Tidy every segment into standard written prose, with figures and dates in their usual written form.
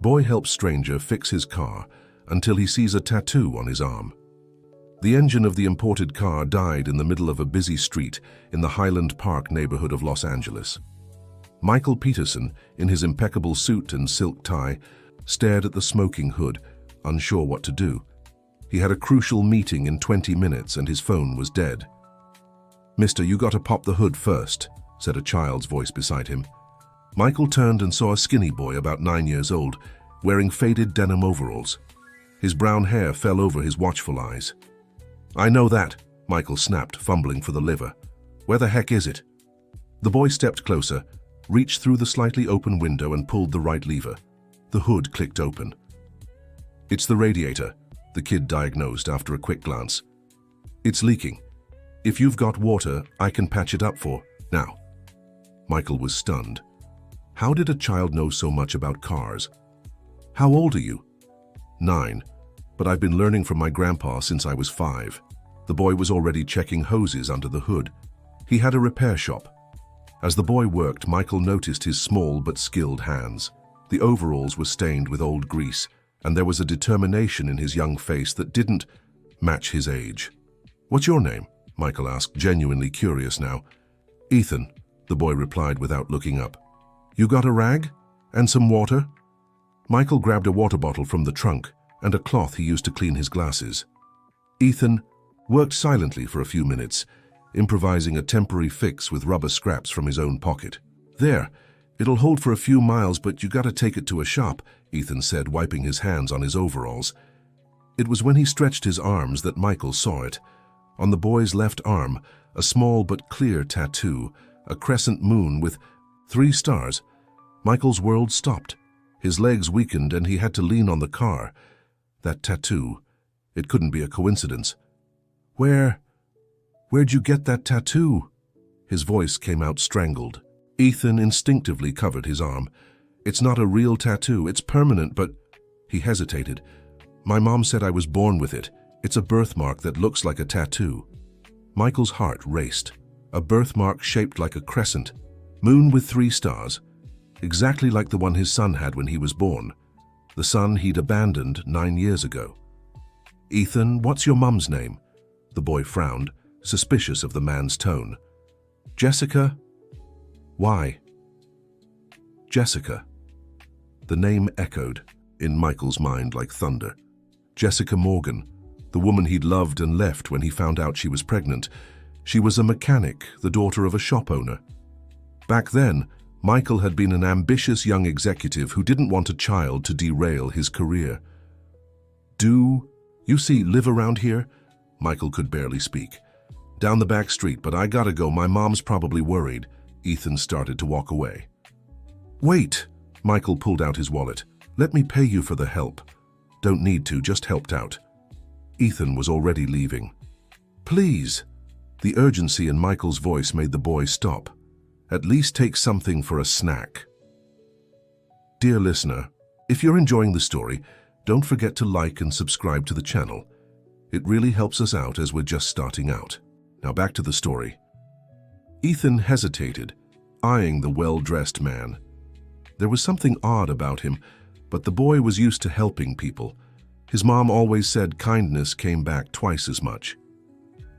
Boy helps stranger fix his car until he sees a tattoo on his arm. The engine of the imported car died in the middle of a busy street in the Highland Park neighborhood of Los Angeles. Michael Peterson, in his impeccable suit and silk tie, stared at the smoking hood, unsure what to do. He had a crucial meeting in 20 minutes and his phone was dead. "Mister, you gotta pop the hood first," said a child's voice beside him. Michael turned and saw a skinny boy about 9 years old, wearing faded denim overalls. His brown hair fell over his watchful eyes. "I know that," Michael snapped, fumbling for the lever. "Where the heck is it?" The boy stepped closer, reached through the slightly open window and pulled the right lever. The hood clicked open. "It's the radiator," the kid diagnosed after a quick glance. "It's leaking. If you've got water, I can patch it up for now." Michael was stunned. How did a child know so much about cars? "How old are you?" "9, but I've been learning from my grandpa since I was 5. The boy was already checking hoses under the hood. He had a repair shop. As the boy worked, Michael noticed his small but skilled hands. The overalls were stained with old grease, and there was a determination in his young face that didn't match his age. "What's your name?" Michael asked, genuinely curious now. "Ethan," the boy replied without looking up. "You got a rag? And some water?" Michael grabbed a water bottle from the trunk and a cloth he used to clean his glasses. Ethan worked silently for a few minutes, improvising a temporary fix with rubber scraps from his own pocket. "There, it'll hold for a few miles, but you gotta take it to a shop," Ethan said, wiping his hands on his overalls. It was when he stretched his arms that Michael saw it. On the boy's left arm, a small but clear tattoo, a crescent moon with 3 stars. Michael's world stopped. His legs weakened and he had to lean on the car. That tattoo, it couldn't be a coincidence. Where'd you get that tattoo?" His voice came out strangled. Ethan instinctively covered his arm. "It's not a real tattoo, it's permanent, but..." He hesitated. "My mom said I was born with it. It's a birthmark that looks like a tattoo." Michael's heart raced. A birthmark shaped like a crescent, moon with 3 stars, exactly like the one his son had when he was born, the son he'd abandoned 9 years ago. "Ethan, what's your mom's name?" The boy frowned, suspicious of the man's tone. "Jessica." "Why?" "Jessica." The name echoed in Michael's mind like thunder. Jessica Morgan, the woman he'd loved and left when he found out she was pregnant. She was a mechanic, the daughter of a shop owner. Back then, Michael had been an ambitious young executive who didn't want a child to derail his career. "Do you live around here?" Michael could barely speak. "Down the back street, but I gotta go. My mom's probably worried." Ethan started to walk away. "Wait!" Michael pulled out his wallet. "Let me pay you for the help." "Don't need to, just helped out." Ethan was already leaving. "Please!" The urgency in Michael's voice made the boy stop. "At least take something for a snack." Dear listener, if you're enjoying the story, don't forget to like and subscribe to the channel. It really helps us out as we're just starting out. Now back to the story. Ethan hesitated, eyeing the well-dressed man. There was something odd about him, but the boy was used to helping people. His mom always said kindness came back twice as much.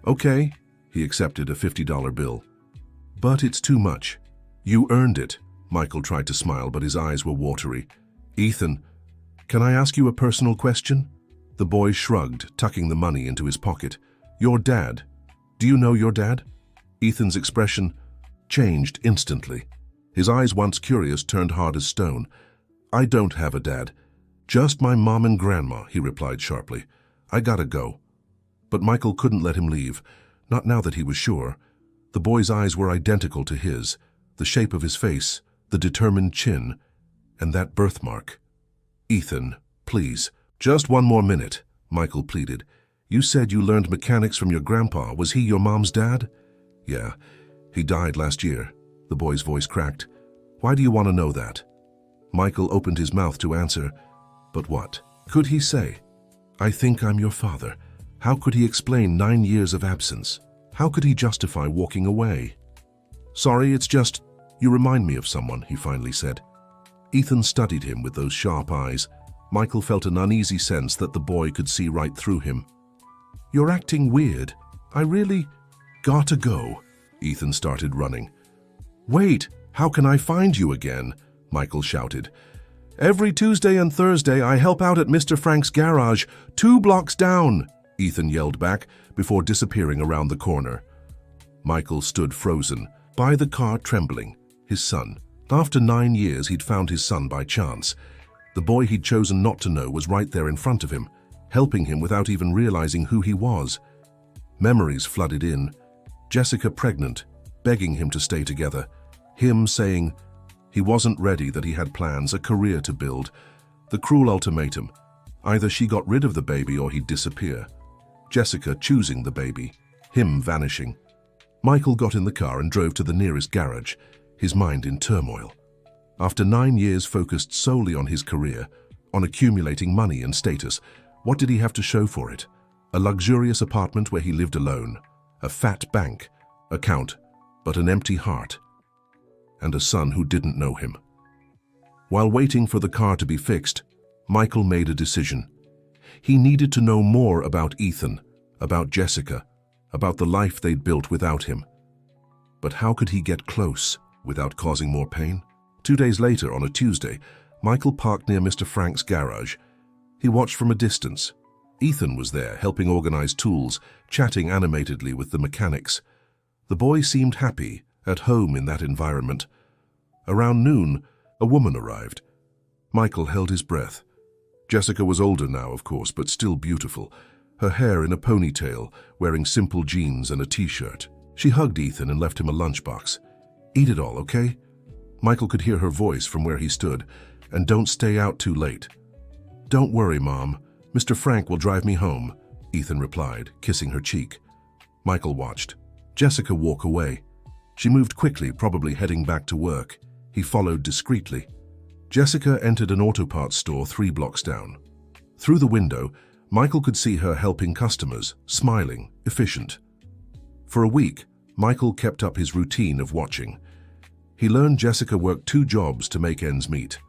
"Okay," he accepted a $50 bill. "But it's too much." "You earned it." Michael tried to smile, but his eyes were watery. "Ethan, can I ask you a personal question?" The boy shrugged, tucking the money into his pocket. "Your dad. Do you know your dad?" Ethan's expression changed instantly. His eyes, once curious, turned hard as stone. "I don't have a dad. Just my mom and grandma," he replied sharply. "I gotta go." But Michael couldn't let him leave, not now that he was sure. The boy's eyes were identical to his, the shape of his face, the determined chin, and that birthmark. "Ethan, please, just one more minute," Michael pleaded. "You said you learned mechanics from your grandpa. Was he your mom's dad?" "Yeah, he died last year." The boy's voice cracked. "Why do you want to know that?" Michael opened his mouth to answer, but what could he say? "I think I'm your father." How could he explain 9 years of absence? How could he justify walking away? "Sorry, it's just, you remind me of someone," he finally said. Ethan studied him with those sharp eyes. Michael felt an uneasy sense that the boy could see right through him. "You're acting weird. I really gotta go." Ethan started running. "Wait, how can I find you again?" Michael shouted. "Every Tuesday and Thursday I help out at Mr. Frank's garage, 2 blocks down," Ethan yelled back before disappearing around the corner. Michael stood frozen, by the car trembling, his son. After 9 years he'd found his son by chance. The boy he'd chosen not to know was right there in front of him, helping him without even realizing who he was. Memories flooded in. Jessica pregnant, begging him to stay together. Him saying he wasn't ready, that he had plans, a career to build. The cruel ultimatum. Either she got rid of the baby or he'd disappear. Jessica choosing the baby. Him vanishing. Michael got in the car and drove to the nearest garage, his mind in turmoil. After 9 years focused solely on his career, on accumulating money and status, what did he have to show for it? A luxurious apartment where he lived alone, a fat bank account, but an empty heart, and a son who didn't know him. While waiting for the car to be fixed, Michael made a decision. He needed to know more about Ethan, about Jessica, about the life they'd built without him. But how could he get close without causing more pain? 2 days later, on a Tuesday, Michael parked near Mr. Frank's garage. He watched from a distance. Ethan was there, helping organize tools, chatting animatedly with the mechanics. The boy seemed happy, at home in that environment. Around noon, a woman arrived. Michael held his breath. Jessica was older now, of course, but still beautiful, her hair in a ponytail, wearing simple jeans and a t-shirt. She hugged Ethan and left him a lunchbox. "Eat it all, okay?" Michael could hear her voice from where he stood. "And don't stay out too late." "Don't worry, Mom. Mr. Frank will drive me home," Ethan replied, kissing her cheek. Michael watched Jessica walk away. She moved quickly, probably heading back to work. He followed discreetly. Jessica entered an auto parts store 3 blocks down. Through the window, Michael could see her helping customers, smiling, efficient. For a week, Michael kept up his routine of watching. He learned Jessica worked 2 jobs to make ends meet.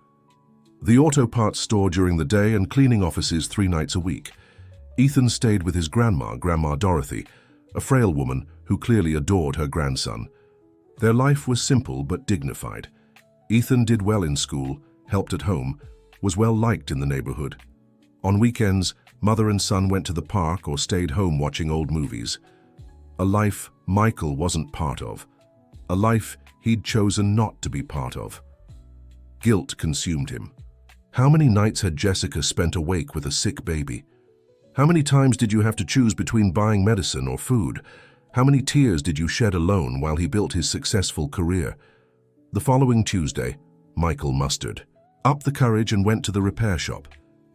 The auto parts store during the day and cleaning offices 3 nights a week. Ethan stayed with his Grandma Dorothy, a frail woman who clearly adored her grandson. Their life was simple but dignified. Ethan did well in school, helped at home, was well liked in the neighborhood. On weekends, mother and son went to the park or stayed home watching old movies. A life Michael wasn't part of. A life he'd chosen not to be part of. Guilt consumed him. How many nights had Jessica spent awake with a sick baby? How many times did you have to choose between buying medicine or food? How many tears did you shed alone while he built his successful career? The following Tuesday, Michael mustered up the courage and went to the repair shop.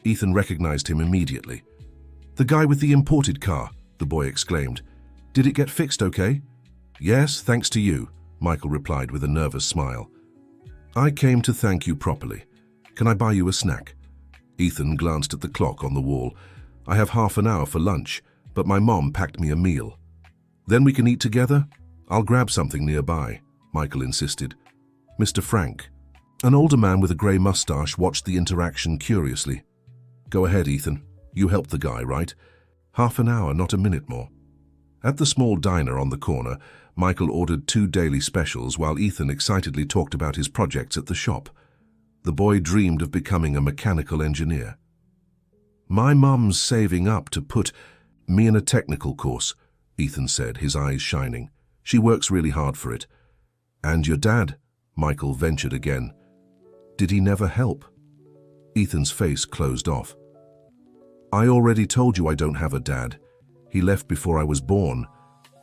Ethan recognized him immediately. "The guy with the imported car," the boy exclaimed. "Did it get fixed okay?" "Yes, thanks to you," Michael replied with a nervous smile. "I came to thank you properly. Can I buy you a snack?" Ethan glanced at the clock on the wall. "I have half an hour for lunch, but my mom packed me a meal." "Then we can eat together?" "I'll grab something nearby," Michael insisted. Mr. Frank, an older man with a grey mustache, watched the interaction curiously. "Go ahead, Ethan. You helped the guy, right?" "Half an hour, not a minute more." At the small diner on the corner, Michael ordered 2 daily specials while Ethan excitedly talked about his projects at the shop. The boy dreamed of becoming a mechanical engineer. "My mum's saving up to put me in a technical course," Ethan said, his eyes shining. "She works really hard for it." "And your dad?" Michael ventured again. "Did he never help?" Ethan's face closed off. "I already told you I don't have a dad. He left before I was born.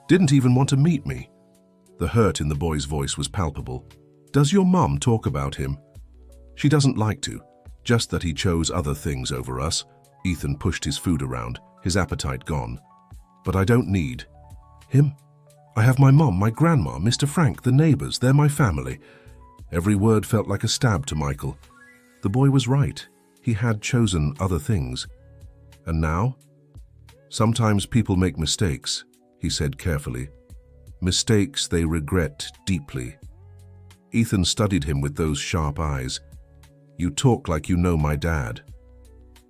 Didn't even want to meet me." The hurt in the boy's voice was palpable. "Does your mum talk about him?" "She doesn't like to, just that he chose other things over us." Ethan pushed his food around, his appetite gone. "But I don't need him. I have my mom, my grandma, Mr. Frank, the neighbors, they're my family." Every word felt like a stab to Michael. The boy was right. He had chosen other things. And now? "Sometimes people make mistakes," he said carefully. "Mistakes they regret deeply." Ethan studied him with those sharp eyes. You talk like you know my dad.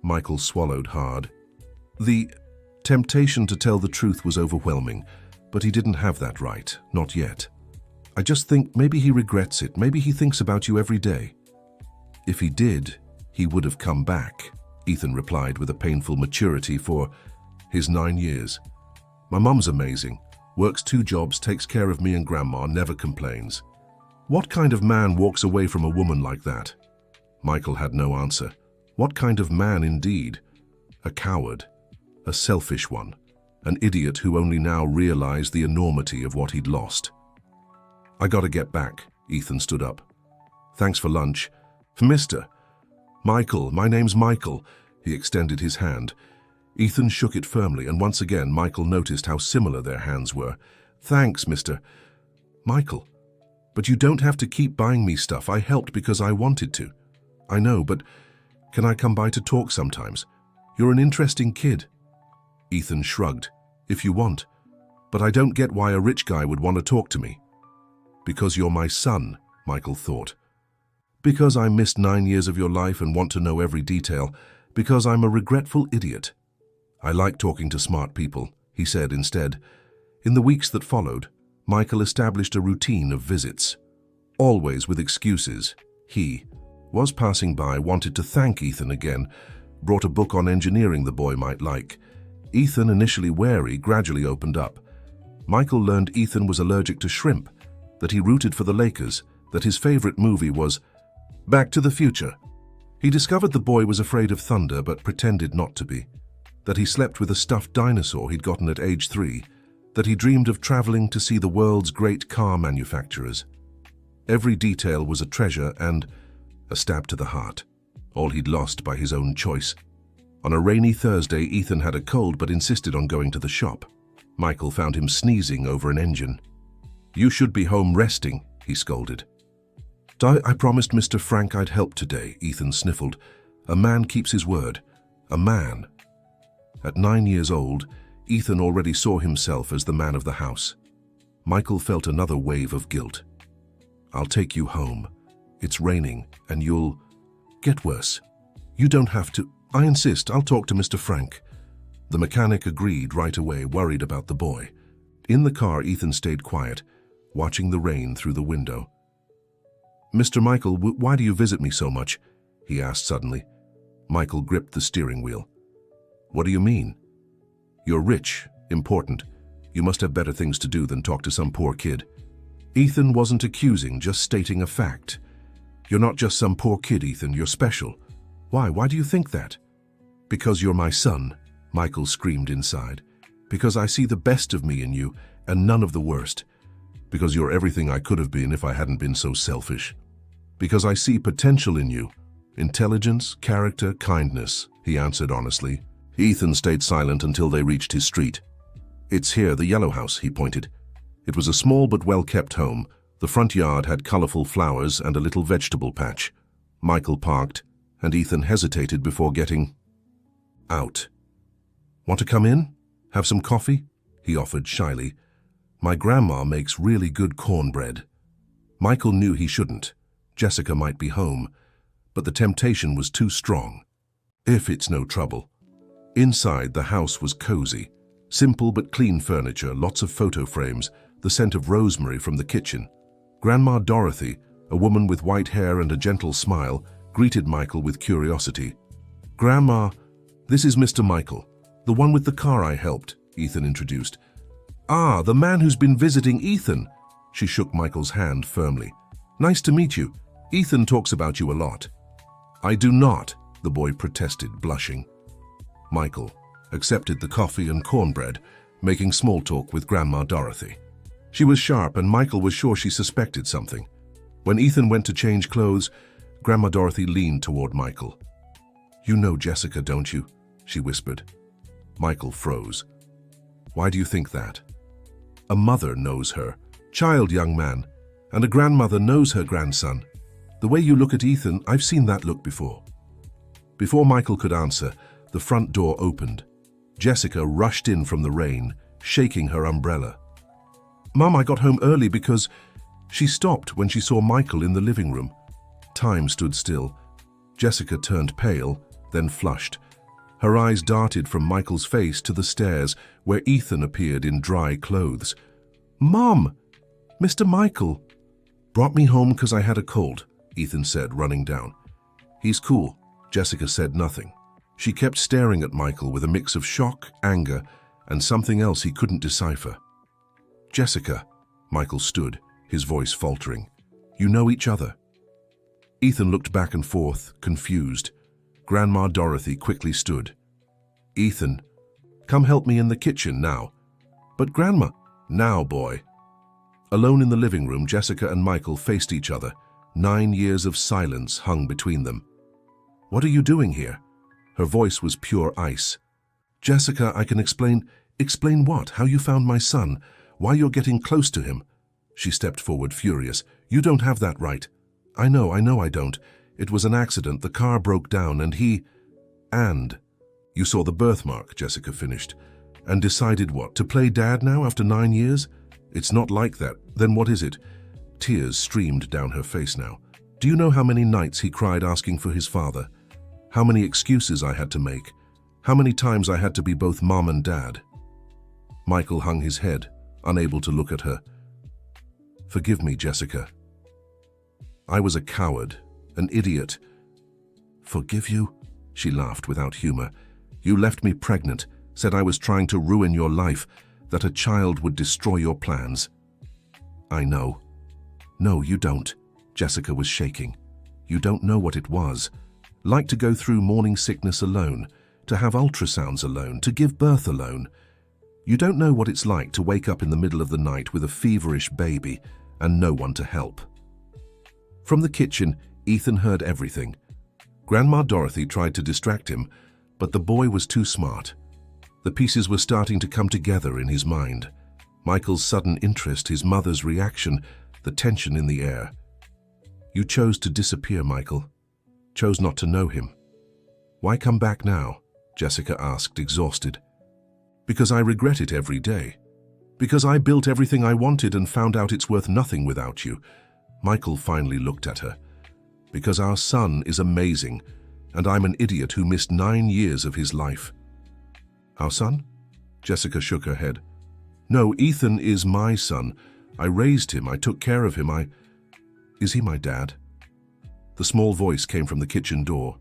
Michael swallowed hard. The temptation to tell the truth was overwhelming, but he didn't have that right, not yet. I just think maybe he regrets it, maybe he thinks about you every day. If he did, he would have come back, Ethan replied with a painful maturity for his 9 years. My mum's amazing, works 2 jobs, takes care of me and Grandma, never complains. What kind of man walks away from a woman like that? Michael had no answer. What kind of man indeed? A coward, a selfish one, an idiot who only now realized the enormity of what he'd lost. I gotta get back, Ethan stood up. Thanks for lunch. For Mr. Michael, my name's Michael. He extended his hand. Ethan shook it firmly, and once again Michael noticed how similar their hands were. Thanks, Mr. Michael. But you don't have to keep buying me stuff. I helped because I wanted to. I know, but can I come by to talk sometimes? You're an interesting kid. Ethan shrugged. If you want. But I don't get why a rich guy would want to talk to me. Because you're my son, Michael thought. Because I missed 9 years of your life and want to know every detail. Because I'm a regretful idiot. I like talking to smart people, he said instead. In the weeks that followed, Michael established a routine of visits. Always with excuses. He was passing by, wanted to thank Ethan again, brought a book on engineering the boy might like. Ethan, initially wary, gradually opened up. Michael learned Ethan was allergic to shrimp, that he rooted for the Lakers, that his favorite movie was Back to the Future. He discovered the boy was afraid of thunder but pretended not to be, that he slept with a stuffed dinosaur he'd gotten at age 3, that he dreamed of traveling to see the world's great car manufacturers. Every detail was a treasure and a stab to the heart, all he'd lost by his own choice. On a rainy Thursday, Ethan had a cold but insisted on going to the shop. Michael found him sneezing over an engine. You should be home resting, he scolded. I promised Mr. Frank I'd help today, Ethan sniffled. A man keeps his word. A man. At 9 years old, Ethan already saw himself as the man of the house. Michael felt another wave of guilt. I'll take you home. It's raining, and you'll get worse. You don't have to. I insist, I'll talk to Mr. Frank. The mechanic agreed right away, worried about the boy. In the car, Ethan stayed quiet, watching the rain through the window. Mr. Michael, why do you visit me so much? He asked suddenly. Michael gripped the steering wheel. What do you mean? You're rich, important. You must have better things to do than talk to some poor kid. Ethan wasn't accusing, just stating a fact. You're not just some poor kid, Ethan, you're special. Why? Why do you think that? Because you're my son, Michael screamed inside. Because I see the best of me in you and none of the worst. Because you're everything I could have been if I hadn't been so selfish. Because I see potential in you. Intelligence, character, kindness, he answered honestly. Ethan stayed silent until they reached his street. It's here, the yellow house, he pointed. It was a small but well-kept home. The front yard had colorful flowers and a little vegetable patch. Michael parked, and Ethan hesitated before getting out. Want to come in? Have some coffee? He offered shyly. My grandma makes really good cornbread. Michael knew he shouldn't. Jessica might be home, but the temptation was too strong. If it's no trouble. Inside, the house was cozy. Simple but clean furniture, lots of photo frames, the scent of rosemary from the kitchen. Grandma Dorothy, a woman with white hair and a gentle smile, greeted Michael with curiosity. Grandma, this is Mr. Michael, the one with the car I helped, Ethan introduced. Ah, the man who's been visiting Ethan. She shook Michael's hand firmly. Nice to meet you. Ethan talks about you a lot. I do not, the boy protested, blushing. Michael accepted the coffee and cornbread, making small talk with Grandma Dorothy. She was sharp, and Michael was sure she suspected something. When Ethan went to change clothes, Grandma Dorothy leaned toward Michael. You know Jessica, don't you? She whispered. Michael froze. Why do you think that? A mother knows her, child, young man, and a grandmother knows her grandson. The way you look at Ethan, I've seen that look before. Before Michael could answer, the front door opened. Jessica rushed in from the rain, shaking her umbrella. Mom, I got home early because... She stopped when she saw Michael in the living room. Time stood still. Jessica turned pale, then flushed. Her eyes darted from Michael's face to the stairs, where Ethan appeared in dry clothes. "Mom! Mr. Michael!" "Brought me home because I had a cold," Ethan said, running down. "He's cool." Jessica said nothing. She kept staring at Michael with a mix of shock, anger, and something else he couldn't decipher. "Jessica," Michael stood, his voice faltering. "You know each other?" Ethan looked back and forth, confused. Grandma Dorothy quickly stood. "Ethan, come help me in the kitchen now." "But Grandma—" "Now, boy." Alone in the living room, Jessica and Michael faced each other. 9 years of silence hung between them. "What are you doing here?" Her voice was pure ice. "Jessica, I can explain—" "Explain what? How you found my son? Why you're getting close to him?" She stepped forward, furious. "You don't have that right." I know I don't. It was an accident. The car broke down and he—" "And you saw the birthmark," Jessica finished. "And decided what? To play dad now after 9 years? It's not like that. Then what is it?" Tears streamed down her face now. "Do you know how many nights he cried asking for his father? How many excuses I had to make? How many times I had to be both mom and dad?" Michael hung his head, unable to look at her. "Forgive me, Jessica. I was a coward, an idiot." "Forgive you?" She laughed without humor. "You left me pregnant, said I was trying to ruin your life, that a child would destroy your plans." "I know." "No, you don't." Jessica was shaking. "You don't know what it was. Like to go through morning sickness alone, to have ultrasounds alone, to give birth alone. You don't know what it's like to wake up in the middle of the night with a feverish baby and no one to help." From the kitchen, Ethan heard everything. Grandma Dorothy tried to distract him, but the boy was too smart. The pieces were starting to come together in his mind. Michael's sudden interest, his mother's reaction, the tension in the air. "You chose to disappear, Michael. Chose not to know him. Why come back now?" Jessica asked, exhausted. "Because I regret it every day. Because I built everything I wanted and found out it's worth nothing without you." Michael finally looked at her. "Because our son is amazing, and I'm an idiot who missed 9 years of his life." "Our son?" Jessica shook her head. "No, Ethan is my son. I raised him, I took care of him, Is he my dad?" The small voice came from the kitchen door.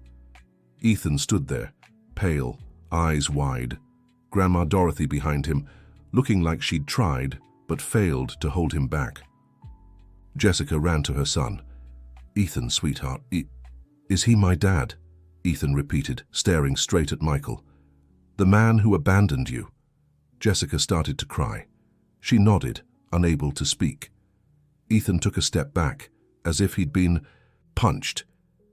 Ethan stood there, pale, eyes wide. Grandma Dorothy behind him, looking like she'd tried, but failed to hold him back. Jessica ran to her son. "Ethan, sweetheart, is he my dad?" Ethan repeated, staring straight at Michael. "The man who abandoned you." Jessica started to cry. She nodded, unable to speak. Ethan took a step back, as if he'd been punched.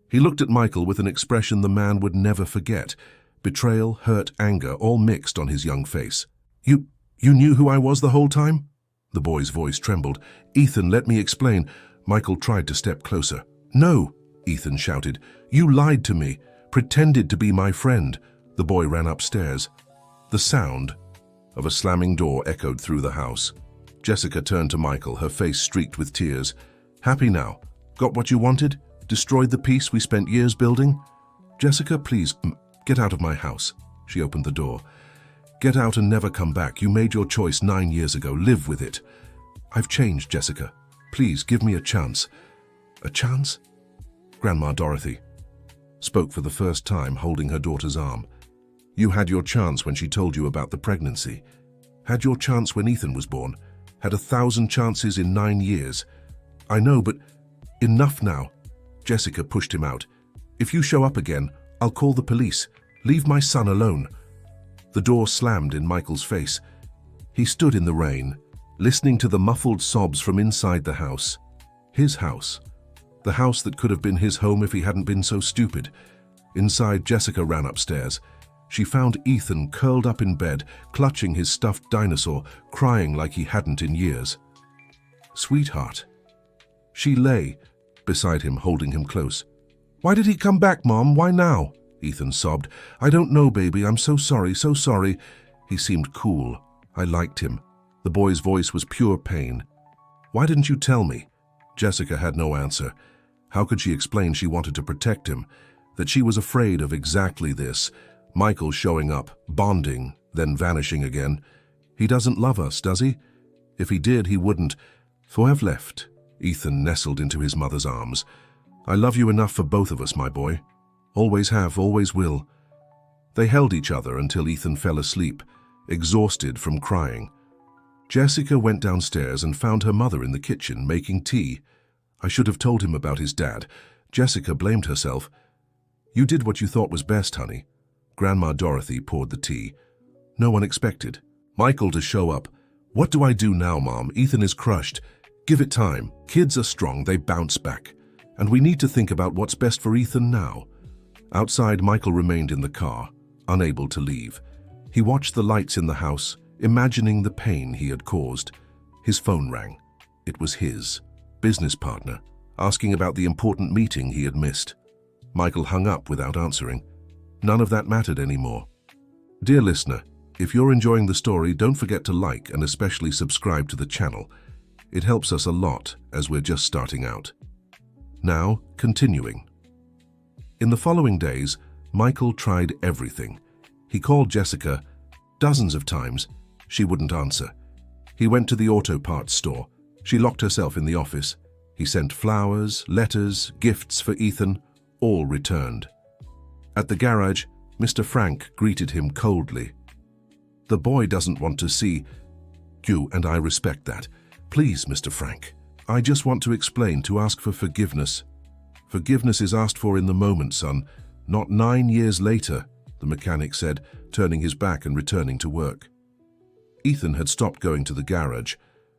He looked at Michael with an expression the man would never forget. Betrayal, hurt, anger, all mixed on his young face. You knew who I was the whole time?" The boy's voice trembled. "Ethan, let me explain." Michael tried to step closer. "No," Ethan shouted. "You lied to me, pretended to be my friend." The boy ran upstairs. The sound of a slamming door echoed through the house. Jessica turned to Michael, her face streaked with tears. "Happy now? Got what you wanted? Destroyed the peace we spent years building?" "Jessica, please, get out of my house." She opened the door. "Get out and never come back. You made your choice 9 years ago. Live with it." "I've changed, Jessica. Please, give me a chance." "A chance?" Grandma Dorothy spoke for the first time, holding her daughter's arm. "You had your chance when she told you about the pregnancy. Had your chance when Ethan was born. Had 1,000 chances in 9 years. I know, but enough now." Jessica pushed him out. "If you show up again, I'll call the police. Leave my son alone." The door slammed in Michael's face. He stood in the rain, listening to the muffled sobs from inside the house. His house. The house that could have been his home if he hadn't been so stupid. Inside, Jessica ran upstairs. She found Ethan curled up in bed, clutching his stuffed dinosaur, crying like he hadn't in years. "Sweetheart." She lay beside him, holding him close. "Why did he come back, Mom? Why now?" Ethan sobbed. "I don't know, baby. I'm so sorry, so sorry." He seemed cool. I liked him. The boy's voice was pure pain. "Why didn't you tell me?" Jessica had no answer. How could she explain she wanted to protect him? that she was afraid of exactly this. Michael showing up, bonding, then vanishing again. He doesn't love us, does he? If he did, he wouldn't. So I've left. Ethan nestled into his mother's arms. I love you enough for both of us, my boy. Always have, always will. They held each other until Ethan fell asleep, exhausted from crying. Jessica went downstairs and found her mother in the kitchen making tea. I should have told him about his dad. Jessica blamed herself. You did what you thought was best, honey. Grandma Dorothy poured the tea. No one expected Michael to show up. What do I do now, Mom? Ethan is crushed. Give it time. Kids are strong, they bounce back. And we need to think about what's best for Ethan now. Outside, Michael remained in the car, unable to leave. He watched the lights in the house, imagining the pain he had caused. His phone rang. It was his business partner, asking about the important meeting he had missed. Michael hung up without answering. None of that mattered anymore. Dear listener, if you're enjoying the story, don't forget to like and especially subscribe to the channel. It helps us a lot as we're just starting out. Now, continuing. In the following days, Michael tried everything. He called Jessica dozens of times. She wouldn't answer. He went to the auto parts store. She locked herself in the office. He sent flowers, letters, gifts for Ethan, all returned. At the garage, Mr. Frank greeted him coldly. The boy doesn't want to see you, and I respect that. Please, Mr. Frank, I just want to explain, to ask for forgiveness. Forgiveness is asked for in the moment, son, not 9 years later, the mechanic said, turning his back and returning to work. Ethan had stopped going to the garage.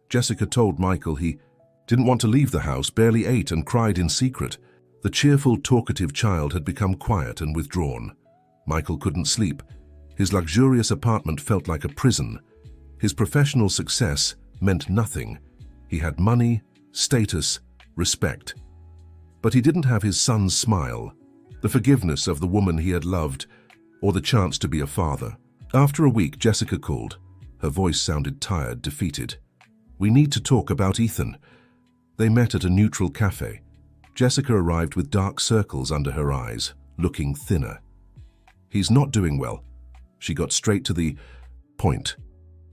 Jessica told Michael he didn't want to leave the house, barely ate and cried in secret. The cheerful, talkative child had become quiet and withdrawn. Michael couldn't sleep. His luxurious apartment felt like a prison. His professional success meant nothing. He had money, status, respect. But he didn't have his son's smile, the forgiveness of the woman he had loved, or the chance to be a father. After a week, Jessica called. Her voice sounded tired, defeated. We need to talk about Ethan. They met at a neutral cafe. Jessica arrived with dark circles under her eyes, looking thinner. He's not doing well. She got straight to the point.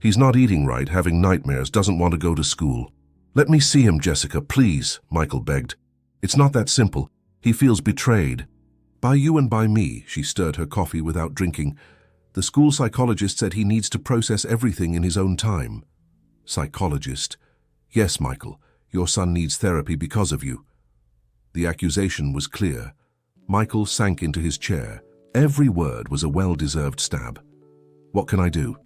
He's not eating right, having nightmares, doesn't want to go to school. Let me see him, Jessica, please, Michael begged. It's not that simple. He feels betrayed. By you and by me, she stirred her coffee without drinking. The school psychologist said he needs to process everything in his own time. Psychologist. Yes, Michael, your son needs therapy because of you. The accusation was clear. Michael sank into his chair. Every word was a well-deserved stab. What can I do?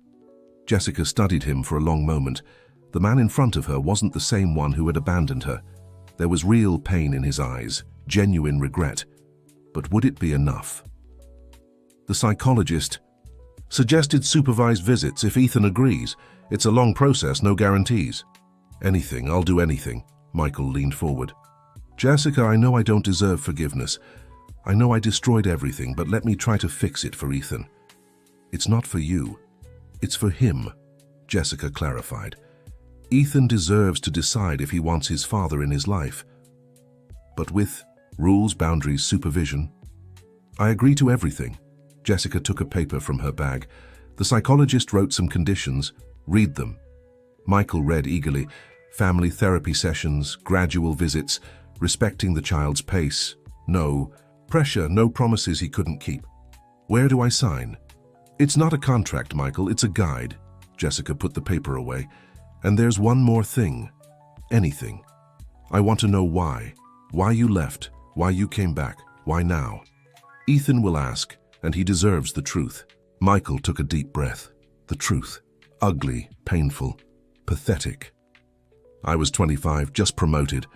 Jessica studied him for a long moment. The man in front of her wasn't the same one who had abandoned her. There was real pain in his eyes, genuine regret. But would it be enough? The psychologist suggested supervised visits if Ethan agrees. It's a long process, no guarantees. Anything, I'll do anything. Michael leaned forward. Jessica, I know I don't deserve forgiveness. I know I destroyed everything, but let me try to fix it for Ethan. It's not for you. It's for him, Jessica clarified. Ethan deserves to decide if he wants his father in his life. But with rules, boundaries, supervision. I agree to everything. Jessica took a paper from her bag. The psychologist wrote some conditions. Read them. Michael read eagerly. Family therapy sessions, gradual visits, respecting the child's pace. No pressure, no promises he couldn't keep. Where do I sign? It's not a contract, Michael, it's a guide. Jessica put the paper away. And there's one more thing. Anything. I want to know why. Why you left. Why you came back. Why now? Ethan will ask, and he deserves the truth. Michael took a deep breath. The truth. Ugly, painful, pathetic. I was 25, just promoted.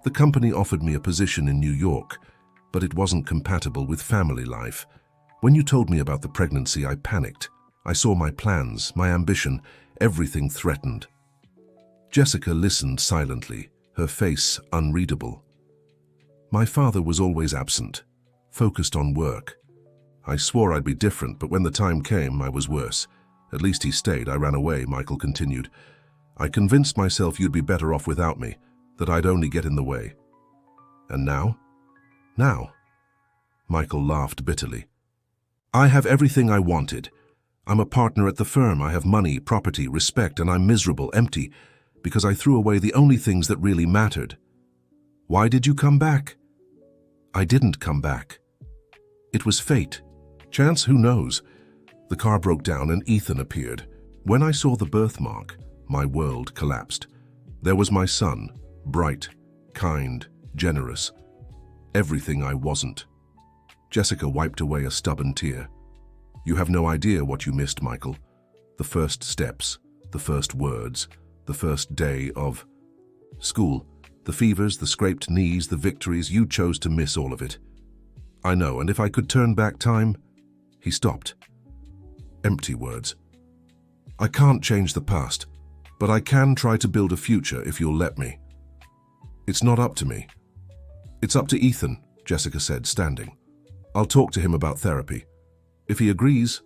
The company offered me a position in New York, but it wasn't compatible with family life. When you told me about the pregnancy, I panicked. I saw my plans, my ambition, everything threatened. Jessica listened silently, her face unreadable. My father was always absent, focused on work. I swore I'd be different, but when the time came, I was worse. At least he stayed. I ran away, Michael continued. I convinced myself you'd be better off without me, that I'd only get in the way. And now? Now? Michael laughed bitterly. I have everything I wanted. I'm a partner at the firm. I have money, property, respect, and I'm miserable, empty, because I threw away the only things that really mattered. Why did you come back? I didn't come back. It was fate. Chance, who knows? The car broke down and Ethan appeared. When I saw the birthmark, my world collapsed. There was my son, bright, kind, generous. Everything I wasn't. Jessica wiped away a stubborn tear. You have no idea what you missed, Michael. The first steps, the first words, the first day of school, the fevers, the scraped knees, the victories. You chose to miss all of it. I know, and if I could turn back time... He stopped. Empty words. I can't change the past, but I can try to build a future if you'll let me. It's not up to me. It's up to Ethan, Jessica said, standing. I'll talk to him about therapy. If he agrees,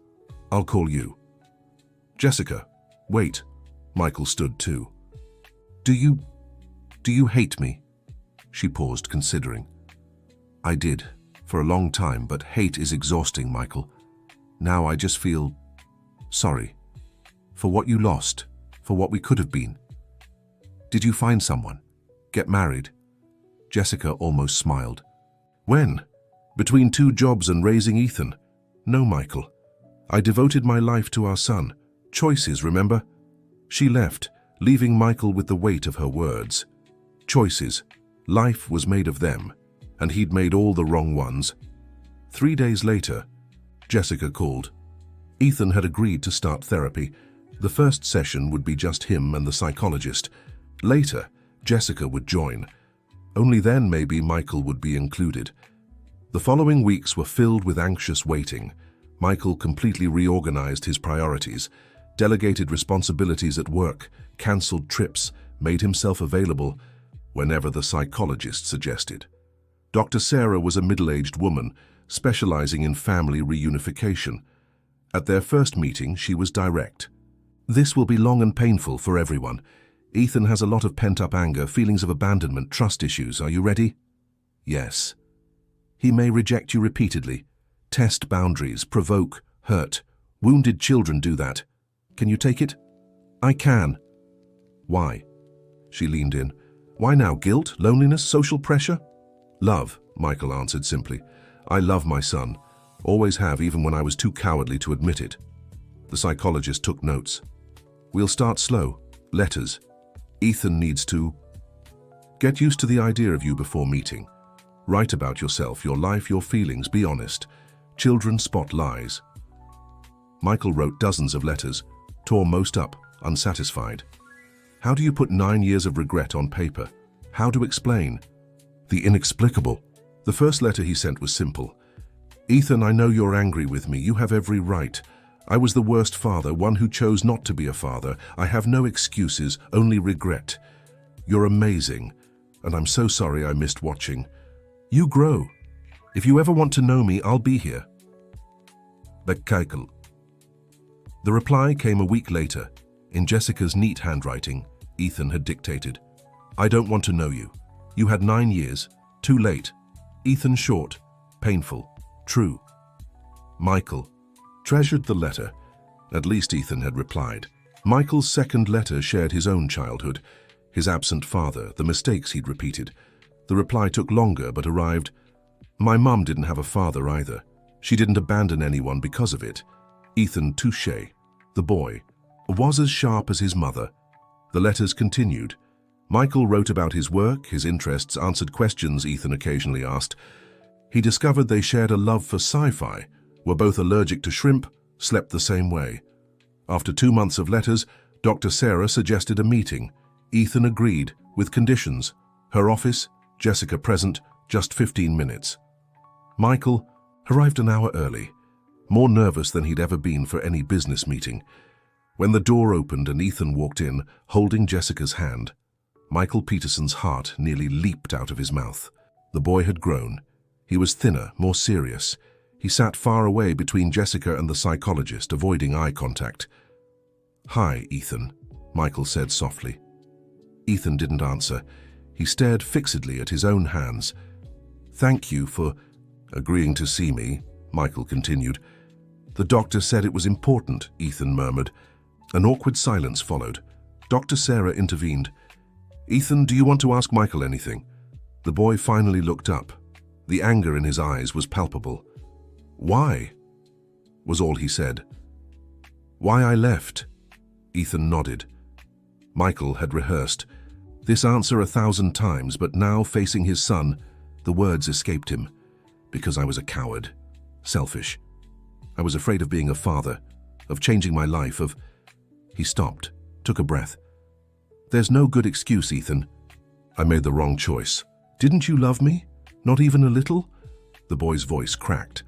I'll call you. Jessica, wait. Michael stood too. Do you hate me? She paused, considering. I did, for a long time, but hate is exhausting, Michael. Now I just feel sorry. For what you lost, for what we could have been. Did you find someone? Get married? Jessica almost smiled. When? Between 2 jobs and raising Ethan? No, Michael. I devoted my life to our son. Choices, remember? She left, leaving Michael with the weight of her words. Choices. Life was made of them, and he'd made all the wrong ones. 3 days later, Jessica called. Ethan had agreed to start therapy. The first session would be just him and the psychologist. Later, Jessica would join. Only then maybe Michael would be included. The following weeks were filled with anxious waiting. Michael completely reorganized his priorities, delegated responsibilities at work, cancelled trips, made himself available whenever the psychologist suggested. Dr. Sarah was a middle-aged woman, specializing in family reunification. At their first meeting, she was direct. This will be long and painful for everyone. Ethan has a lot of pent-up anger, feelings of abandonment, trust issues. Are you ready? Yes. He may reject you repeatedly, test boundaries, provoke, hurt. Wounded children do that. Can you take it? I can. Why? She leaned in. Why now? Guilt, loneliness, social pressure? Love, Michael answered simply. I love my son. Always have, even when I was too cowardly to admit it. The psychologist took notes. We'll start slow. Letters. Ethan needs to get used to the idea of you before meeting. Write about yourself, your life, your feelings. Be honest. Children spot lies. Michael wrote dozens of letters, tore most up, unsatisfied. How do you put 9 years of regret on paper? How to explain? The inexplicable. The first letter he sent was simple. Ethan, I know you're angry with me. You have every right. I was the worst father, one who chose not to be a father. I have no excuses, only regret. You're amazing, and I'm so sorry I missed watching. You grow. If you ever want to know me, I'll be here. Bekaikel. The reply came a week later. In Jessica's neat handwriting, Ethan had dictated. I don't want to know you. You had 9 years. Too late. Ethan short. Painful. True. Michael. Treasured the letter. At least Ethan had replied. Michael's second letter shared his own childhood, his absent father, the mistakes he'd repeated. The reply took longer but arrived. My mum didn't have a father either. She didn't abandon anyone because of it. Ethan Touché, the boy, was as sharp as his mother. The letters continued. Michael wrote about his work, his interests, answered questions Ethan occasionally asked. He discovered they shared a love for sci-fi, were both allergic to shrimp, slept the same way. After 2 months of letters, Dr. Sarah suggested a meeting. Ethan agreed, with conditions. Her office, Jessica present, just 15 minutes. Michael arrived an hour early, more nervous than he'd ever been for any business meeting. When the door opened and Ethan walked in, holding Jessica's hand, Michael Peterson's heart nearly leaped out of his mouth. The boy had grown. He was thinner, more serious. He sat far away between Jessica and the psychologist, avoiding eye contact. Hi, Ethan, Michael said softly. Ethan didn't answer. He stared fixedly at his own hands. Thank you for... agreeing to see me, Michael continued. The doctor said it was important, Ethan murmured. An awkward silence followed. Dr. Sarah intervened. Ethan, do you want to ask Michael anything? The boy finally looked up. The anger in his eyes was palpable. Why? Was all he said. Why I left? Ethan nodded. Michael had rehearsed this answer 1,000 times, but now facing his son, the words escaped him. Because I was a coward. Selfish. I was afraid of being a father, of changing my life, of... He stopped, took a breath. There's no good excuse, Ethan. I made the wrong choice. Didn't you love me? Not even a little? The boy's voice cracked.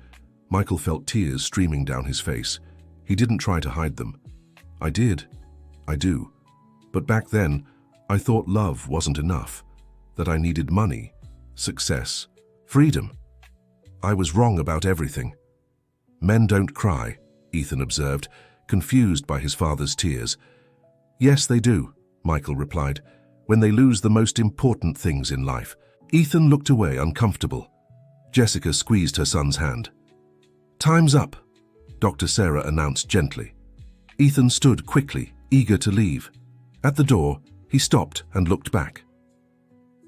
Michael felt tears streaming down his face. He didn't try to hide them. I did. I do. But back then, I thought love wasn't enough. That I needed money, success, freedom. I was wrong about everything. Men don't cry, Ethan observed, confused by his father's tears. Yes, they do, Michael replied, when they lose the most important things in life. Ethan looked away, uncomfortable. Jessica squeezed her son's hand. Time's up, Dr. Sarah announced gently. Ethan stood quickly, eager to leave. At the door, he stopped and looked back.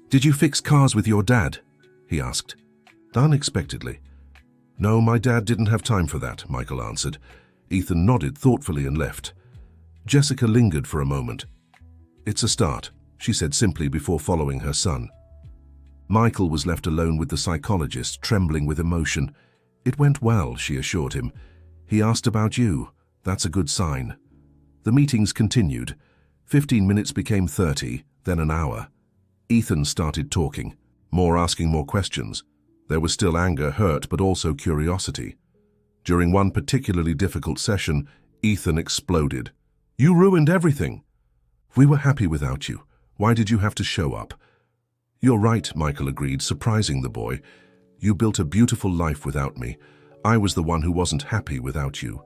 Did you fix cars with your dad? He asked. Unexpectedly. No, my dad didn't have time for that, Michael answered. Ethan nodded thoughtfully and left. Jessica lingered for a moment. It's a start, she said simply before following her son. Michael was left alone with the psychologist, trembling with emotion. It went well, she assured him. He asked about you. That's a good sign. The meetings continued. 15 minutes became 30, then an hour. Ethan started talking, asking more questions. There was still anger, hurt, but also curiosity. During one particularly difficult session, Ethan exploded. You ruined everything. We were happy without you. Why did you have to show up? You're right, Michael agreed, surprising the boy. You built a beautiful life without me. I was the one who wasn't happy without you.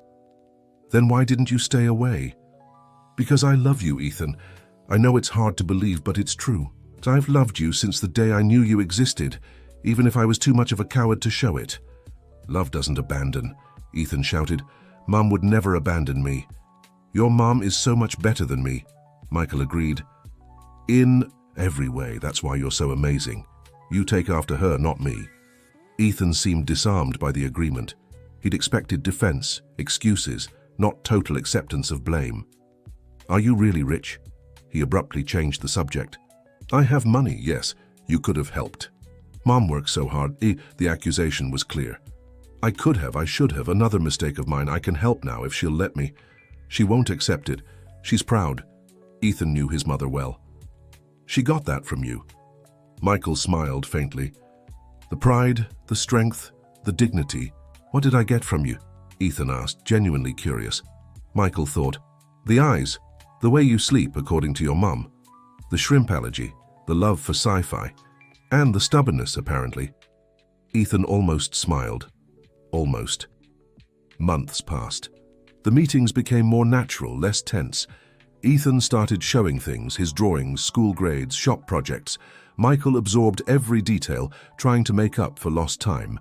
Then why didn't you stay away? Because I love you, Ethan. I know it's hard to believe, but it's true. I've loved you since the day I knew you existed, even if I was too much of a coward to show it. Love doesn't abandon, Ethan shouted. Mum would never abandon me. Your mum is so much better than me, Michael agreed. In every way, that's why you're so amazing. You take after her, not me. Ethan seemed disarmed by the agreement. He'd expected defense, excuses, not total acceptance of blame. Are you really rich? He abruptly changed the subject. I have money, yes. You could have helped. Mom works so hard. The accusation was clear. I should have. Another mistake of mine. I can help now if she'll let me. She won't accept it. She's proud. Ethan knew his mother well. She got that from you. Michael smiled faintly. The pride, the strength, the dignity. What did I get from you? Ethan asked, genuinely curious. Michael thought. The eyes. The way you sleep, according to your mum. The shrimp allergy. The love for sci-fi. And the stubbornness, apparently. Ethan almost smiled. Almost. Months passed. The meetings became more natural, less tense. Ethan started showing things, his drawings, school grades, shop projects. Michael absorbed every detail, trying to make up for lost time.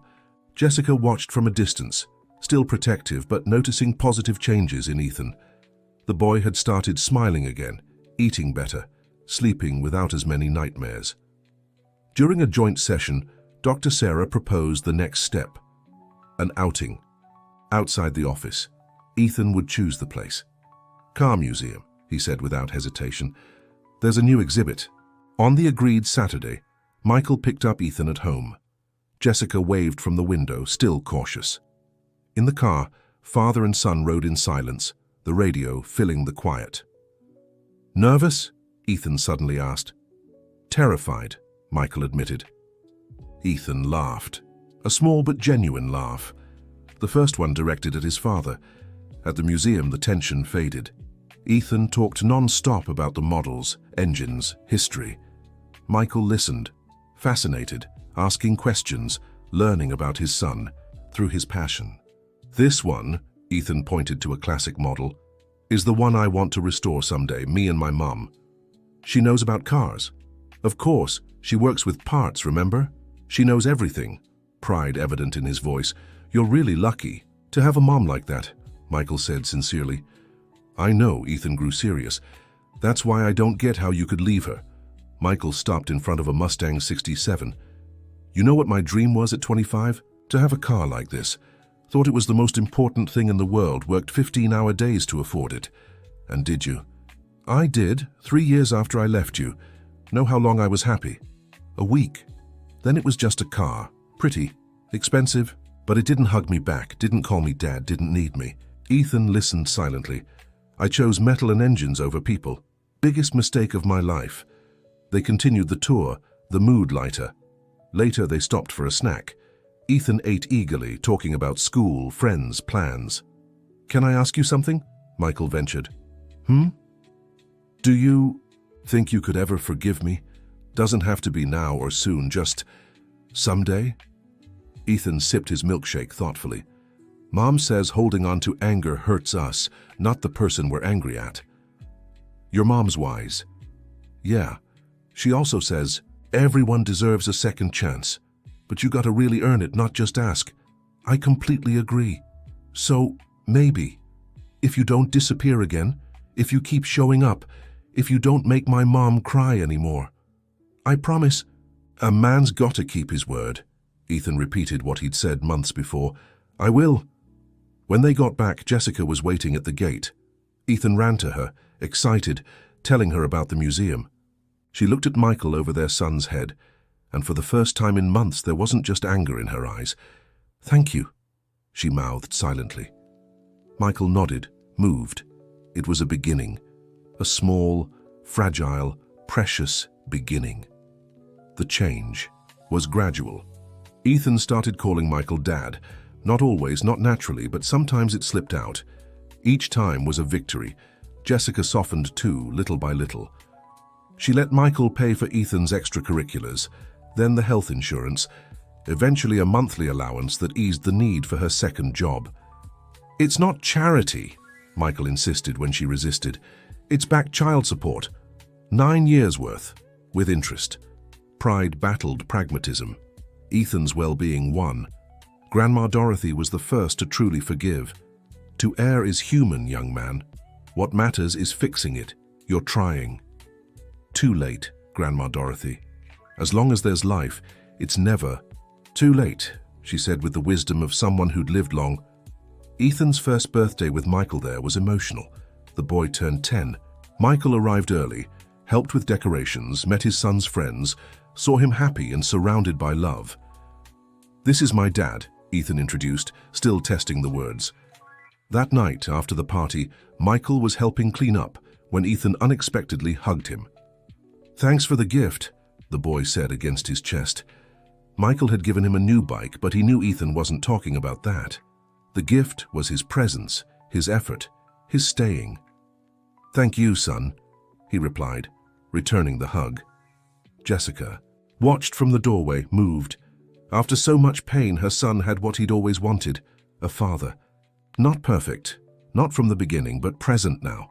Jessica watched from a distance, still protective but noticing positive changes in Ethan. The boy had started smiling again, eating better, sleeping without as many nightmares. During a joint session, Dr. Sarah proposed the next step. An outing. Outside the office. Ethan would choose the place. Car Museum, he said without hesitation. There's a new exhibit. On the agreed Saturday, Michael picked up Ethan at home. Jessica waved from the window, still cautious. In the car, father and son rode in silence, the radio filling the quiet. Nervous? Ethan suddenly asked. Terrified, Michael admitted. Ethan laughed. A small but genuine laugh. The first one directed at his father. At the museum, the tension faded. Ethan talked non-stop about the models, engines, history. Michael listened, fascinated, asking questions, learning about his son through his passion. This one, Ethan pointed to a classic model, is the one I want to restore someday, me and my mum. She knows about cars. Of course, she works with parts, remember? She knows everything. pride evident in his voice. "You're really lucky to have a mom like that," Michael said sincerely. "I know," Ethan grew serious. "That's why I don't get how you could leave her." Michael stopped in front of a Mustang 67. "You know what my dream was at 25? To have a car like this. Thought it was the most important thing in the world, worked 15-hour days to afford it. And did you?" "I did, 3 years after I left you. Know how long I was happy? A week. Then it was just a car. Pretty. Expensive. But it didn't hug me back, didn't call me dad, didn't need me." Ethan listened silently. "I chose metal and engines over people. Biggest mistake of my life." They continued the tour, the mood lighter. Later they stopped for a snack. Ethan ate eagerly, talking about school, friends, plans. "Can I ask you something?" Michael ventured. "Do you think you could ever forgive me? Doesn't have to be now or soon, just someday?" Ethan sipped his milkshake thoughtfully. "Mom says holding on to anger hurts us, not the person we're angry at." "Your mom's wise." "Yeah. She also says everyone deserves a second chance, but you gotta really earn it, not just ask." "I completely agree. So, maybe, if you don't disappear again, if you keep showing up, if you don't make my mom cry anymore. I promise." "A man's gotta keep his word." Ethan repeated what he'd said months before. "I will." When they got back, Jessica was waiting at the gate. Ethan ran to her, excited, telling her about the museum. She looked at Michael over their son's head, and for the first time in months there wasn't just anger in her eyes. "Thank you," she mouthed silently. Michael nodded, moved. It was a beginning. A small, fragile, precious beginning. The change was gradual. Ethan started calling Michael Dad. Not always, not naturally, but sometimes it slipped out. Each time was a victory. Jessica softened too, little by little. She let Michael pay for Ethan's extracurriculars, then the health insurance, eventually a monthly allowance that eased the need for her second job. "It's not charity," Michael insisted when she resisted. "It's back child support. 9 years' worth, with interest." Pride battled pragmatism. Ethan's well-being won. Grandma Dorothy was the first to truly forgive. "To err is human, young man. What matters is fixing it. You're trying." "Too late, Grandma Dorothy. As long as there's life, it's never too late," she said with the wisdom of someone who'd lived long. Ethan's first birthday with Michael there was emotional. The boy turned 10. Michael arrived early, helped with decorations, met his son's friends, saw him happy and surrounded by love. "This is my dad," Ethan introduced, still testing the words. That night, after the party, Michael was helping clean up when Ethan unexpectedly hugged him. "Thanks for the gift," the boy said against his chest. Michael had given him a new bike, but he knew Ethan wasn't talking about that. The gift was his presence, his effort, his staying. "Thank you, son," he replied, returning the hug. Jessica watched from the doorway, moved. After so much pain, her son had what he'd always wanted, a father. Not perfect, not from the beginning, but present now.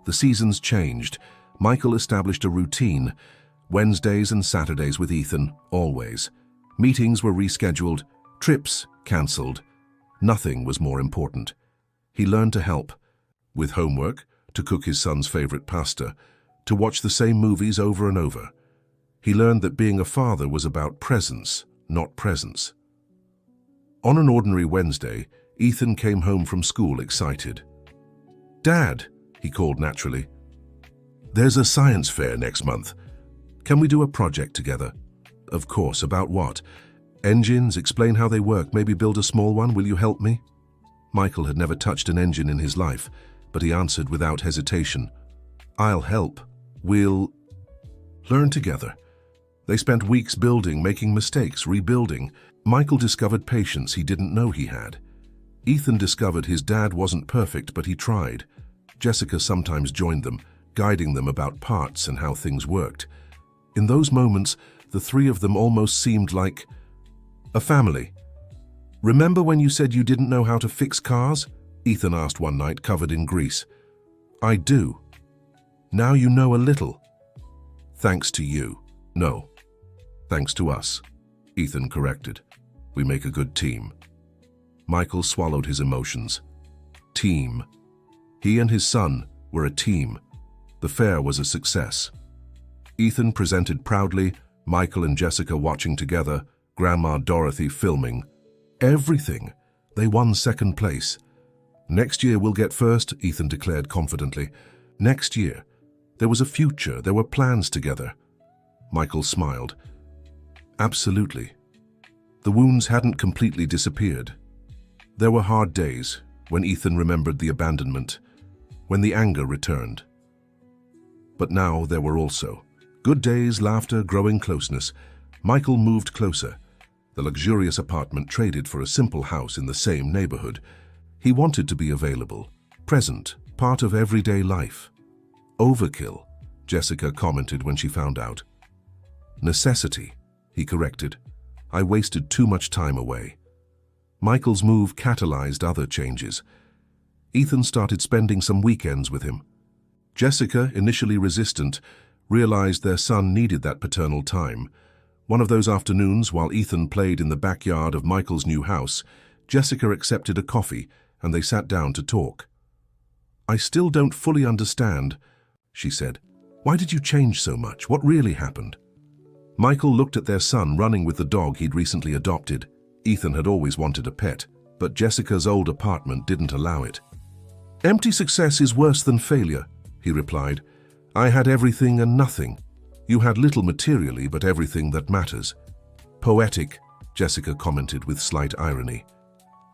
The seasons changed. Michael established a routine. Wednesdays and Saturdays with Ethan, always. Meetings were rescheduled, trips cancelled. Nothing was more important. He learned to help. With homework, to cook his son's favorite pasta, to watch the same movies over and over. He learned that being a father was about presence, not presence. On an ordinary Wednesday, Ethan came home from school excited. "Dad," he called naturally, "there's a science fair next month. Can we do a project together?" "Of course, about what?" "Engines, explain how they work, maybe build a small one, will you help me?" Michael had never touched an engine in his life, but he answered without hesitation. "I'll help. We'll learn together." They spent weeks building, making mistakes, rebuilding. Michael discovered patience he didn't know he had. Ethan discovered his dad wasn't perfect, but he tried. Jessica sometimes joined them, guiding them about parts and how things worked. In those moments, the three of them almost seemed like a family. "Remember when you said you didn't know how to fix cars?" Ethan asked one night, covered in grease. "I do. Now you know a little." "Thanks to you." "No. Thanks to us," Ethan corrected. We make a good team. Michael swallowed his emotions. Team. He and his son were a team. The fair was a success. Ethan presented proudly, Michael and Jessica watching together, Grandma Dorothy filming. Everything. They won second place. Next year we'll get first, Ethan declared confidently. Next year. There was a future, there were plans together. Michael smiled. Absolutely. The wounds hadn't completely disappeared. There were hard days when Ethan remembered the abandonment, when the anger returned. But now there were also good days, laughter, growing closeness. Michael moved closer. The luxurious apartment traded for a simple house in the same neighborhood. He wanted to be available, present, part of everyday life. Overkill, Jessica commented when she found out. Necessity, he corrected. I wasted too much time away. Michael's move catalyzed other changes. Ethan started spending some weekends with him. Jessica, initially resistant, realized their son needed that paternal time. One of those afternoons, while Ethan played in the backyard of Michael's new house, Jessica accepted a coffee and they sat down to talk. I still don't fully understand, she said. Why did you change so much? What really happened? Michael looked at their son running with the dog he'd recently adopted. Ethan had always wanted a pet, but Jessica's old apartment didn't allow it. Empty success is worse than failure, he replied. I had everything and nothing. You had little materially, but everything that matters. Poetic, Jessica commented with slight irony.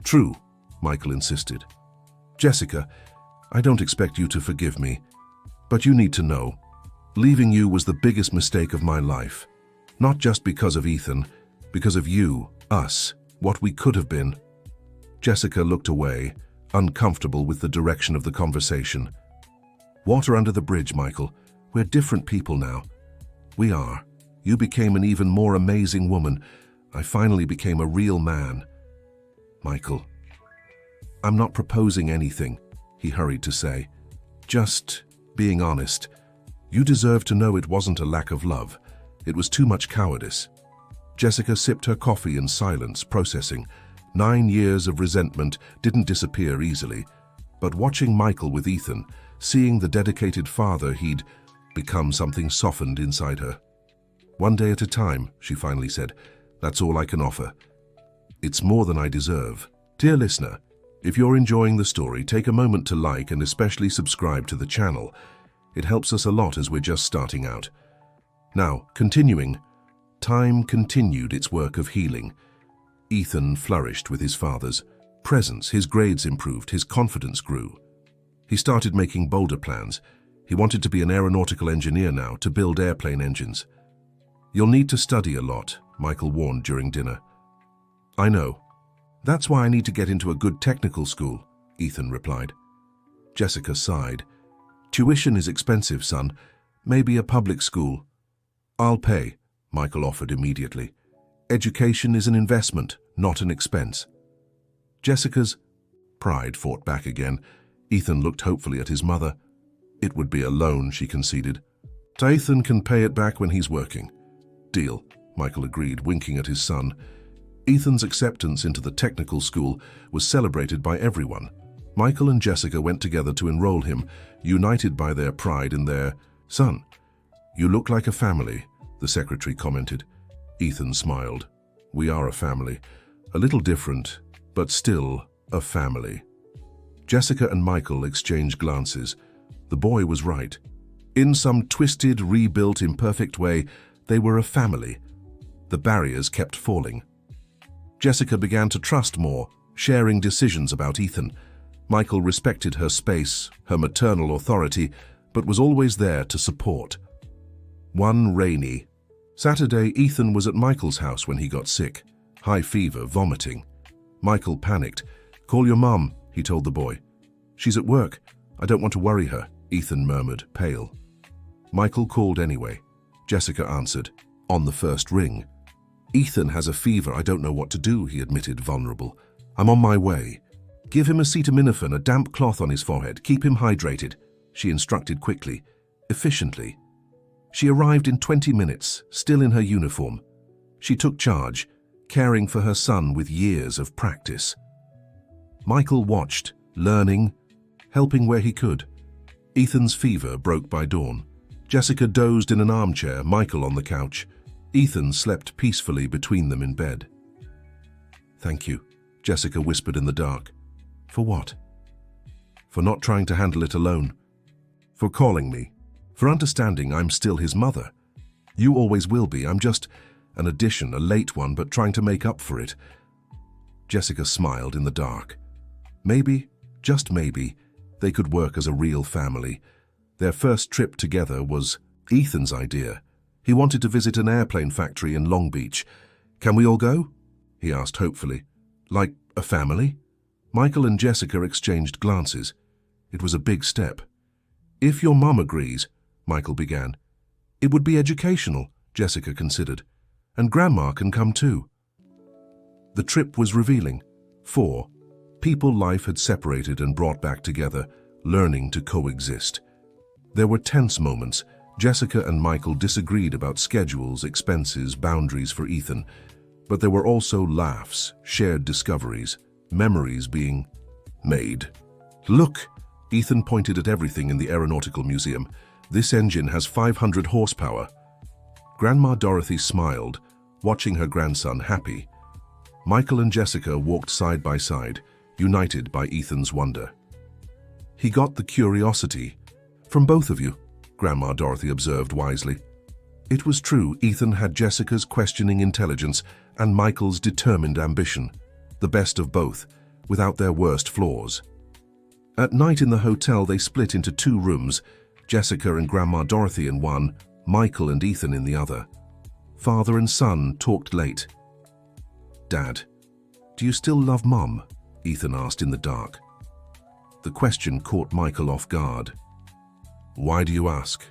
True, Michael insisted. Jessica, I don't expect you to forgive me, but you need to know, leaving you was the biggest mistake of my life. Not just because of Ethan, because of you, us, what we could have been. Jessica looked away, uncomfortable with the direction of the conversation. Water under the bridge, Michael. We're different people now. We are. You became an even more amazing woman. I finally became a real man. Michael. I'm not proposing anything, he hurried to say. Just being honest. You deserve to know it wasn't a lack of love. It was too much cowardice. Jessica sipped her coffee in silence, processing. 9 years of resentment didn't disappear easily. But watching Michael with Ethan, seeing the dedicated father he'd become, something softened inside her. One day at a time, she finally said. That's all I can offer. It's more than I deserve. Dear listener, if you're enjoying the story, take a moment to like and especially subscribe to the channel. It helps us a lot as we're just starting out. Now, continuing, time continued its work of healing. Ethan flourished with his father's presence, his grades improved, his confidence grew. He started making bolder plans. He wanted to be an aeronautical engineer now, to build airplane engines. You'll need to study a lot, Michael warned during dinner. I know. That's why I need to get into a good technical school, Ethan replied. Jessica sighed. Tuition is expensive, son. Maybe a public school. I'll pay, Michael offered immediately. Education is an investment, not an expense. Jessica's pride fought back again. Ethan looked hopefully at his mother. It would be a loan, she conceded. Ethan can pay it back when he's working. Deal, Michael agreed, winking at his son. Ethan's acceptance into the technical school was celebrated by everyone. Michael and Jessica went together to enroll him, united by their pride in their son. You look like a family, the secretary commented. Ethan smiled. We are a family. A little different, but still a family. Jessica and Michael exchanged glances. The boy was right. In some twisted, rebuilt, imperfect way, they were a family. The barriers kept falling. Jessica began to trust more, sharing decisions about Ethan. Michael respected her space, her maternal authority, but was always there to support. One rainy Saturday, Ethan was at Michael's house when he got sick. High fever, vomiting. Michael panicked. Call your mum, he told the boy. She's at work. I don't want to worry her, Ethan murmured, pale. Michael called anyway. Jessica answered, on the first ring. Ethan has a fever, I don't know what to do, he admitted, vulnerable. I'm on my way. Give him acetaminophen, a damp cloth on his forehead. Keep him hydrated, she instructed quickly, efficiently. She arrived in 20 minutes, still in her uniform. She took charge, caring for her son with years of practice. Michael watched, learning, helping where he could. Ethan's fever broke by dawn. Jessica dozed in an armchair, Michael on the couch. Ethan slept peacefully between them in bed. "Thank you," Jessica whispered in the dark. "For what?" "For not trying to handle it alone. For calling me. For understanding I'm still his mother. You always will be. I'm just an addition, a late one, but trying to make up for it." Jessica smiled in the dark. Maybe, just maybe, they could work as a real family. Their first trip together was Ethan's idea. He wanted to visit an airplane factory in Long Beach. "Can we all go?" he asked hopefully. "Like a family?" Michael and Jessica exchanged glances. It was a big step. "If your mum agrees," Michael began. "It would be educational," Jessica considered. "And Grandma can come too." The trip was revealing. 4 people life had separated and brought back together, learning to coexist. There were tense moments. Jessica and Michael disagreed about schedules, expenses, boundaries for Ethan. But there were also laughs, shared discoveries, memories being made. "Look!" Ethan pointed at everything in the Aeronautical Museum. "This engine has 500 horsepower. Grandma Dorothy smiled, watching her grandson happy. Michael and Jessica walked side by side, united by Ethan's wonder. "He got the curiosity from both of you," Grandma Dorothy observed wisely. It was true, Ethan had Jessica's questioning intelligence and Michael's determined ambition, the best of both, without their worst flaws. At night in the hotel, they split into 2 rooms, Jessica and Grandma Dorothy in one, Michael and Ethan in the other. Father and son talked late. "Dad, do you still love Mum?" Ethan asked in the dark. The question caught Michael off guard. "Why do you ask?"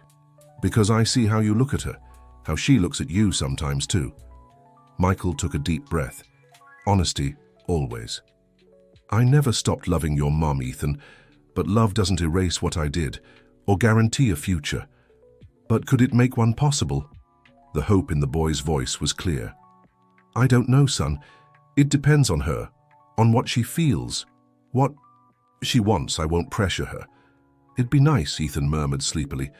"Because I see how you look at her, how she looks at you sometimes too." Michael took a deep breath. Honesty, always. "I never stopped loving your mum, Ethan, but love doesn't erase what I did, or guarantee a future. But could it make one possible?" The hope in the boy's voice was clear. "I don't know, son. It depends on her, on what she feels. What she wants, I won't pressure her. It'd be nice," Ethan murmured sleepily.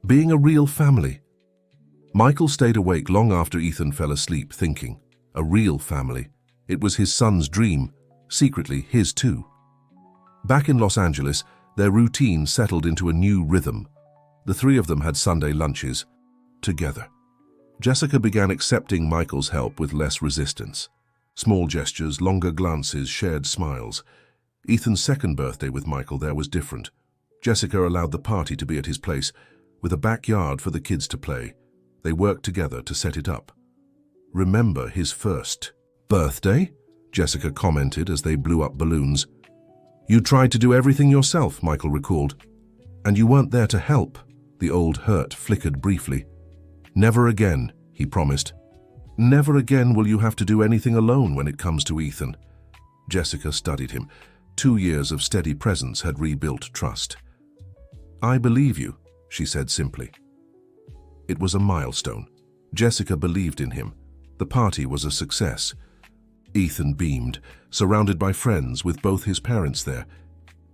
"Being a real family." Michael stayed awake long after Ethan fell asleep, thinking. A real family. It was his son's dream, secretly his too. Back in Los Angeles, their routine settled into a new rhythm. The 3 of them had Sunday lunches together. Jessica began accepting Michael's help with less resistance. Small gestures, longer glances, shared smiles. Ethan's second birthday with Michael there was different. Jessica allowed the party to be at his place, with a backyard for the kids to play. They worked together to set it up. "Remember his first birthday?" Jessica commented as they blew up balloons. "You tried to do everything yourself," Michael recalled. "And you weren't there to help." The old hurt flickered briefly. "Never again," he promised. "Never again will you have to do anything alone when it comes to Ethan." Jessica studied him. 2 years of steady presence had rebuilt trust. "I believe you," she said simply. It was a milestone. Jessica believed in him. The party was a success. Ethan beamed, surrounded by friends with both his parents there.